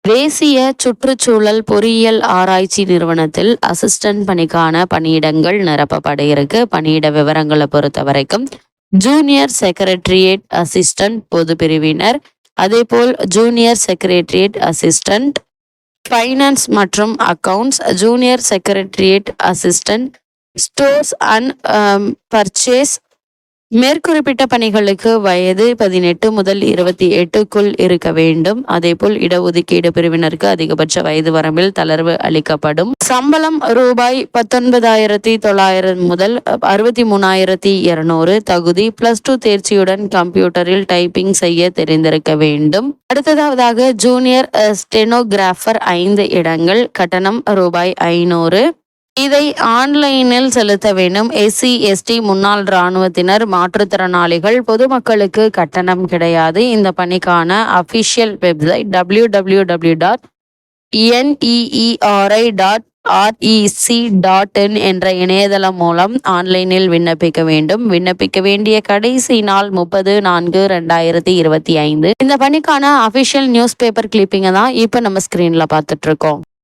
தேசிய சுற்றுச்சூழல் பொறியியல் ஆராய்ச்சி நிறுவனத்தில் அசிஸ்டன்ட் பணிக்கான பணியிடங்கள் நிரப்பப்பட இருக்கு. பணியிட விவரங்களை பொறுத்த வரைக்கும் ஜூனியர் செக்ரட்டரியேட் அசிஸ்டன்ட் பொது பிரிவினர், அதேபோல் ஜூனியர் செக்ரட்டரியேட் அசிஸ்டன்ட் ஃபைனான்ஸ் மற்றும் accounts, junior secretariat assistant stores and purchase. மேற்குறிப்பிட்ட பணிகளுக்கு வயது 18 முதல் 28க்குள் இருக்க வேண்டும். அதேபோல் இடஒதுக்கீடு பிரிவினருக்கு அதிகபட்ச வயது வரம்பில் தளர்வு அளிக்கப்படும். சம்பளம் ரூபாய் 19,900 முதல் 63,200. தகுதி +2 தேர்ச்சியுடன் கம்ப்யூட்டரில் டைப்பிங் செய்ய தெரிந்திருக்க வேண்டும். அடுத்ததாக ஜூனியர் ஸ்டெனோகிராஃபர் 5 இடங்கள். கட்டணம் ரூபாய் 500. இதை ஆன்லைனில் செலுத்த வேண்டும். SC/ST, முன்னாள் இராணுவத்தினர், மாற்றுத்திறனாளிகள், பொதுமக்களுக்கு கட்டணம் கிடையாது. இந்த பணிக்கான அபிஷியல் வெப்சைட் www.neeri.rec.in என்ற இணையதளம் மூலம் ஆன்லைனில் விண்ணப்பிக்க வேண்டும். விண்ணப்பிக்க வேண்டிய கடைசி நாள் 30/4/2025. இந்த பணிக்கான அபிஷியல் நியூஸ் பேப்பர் கிளிப்பிங்கை தான் இப்போ நம்ம ஸ்கிரீன்ல பார்த்துட்டு இருக்கோம்.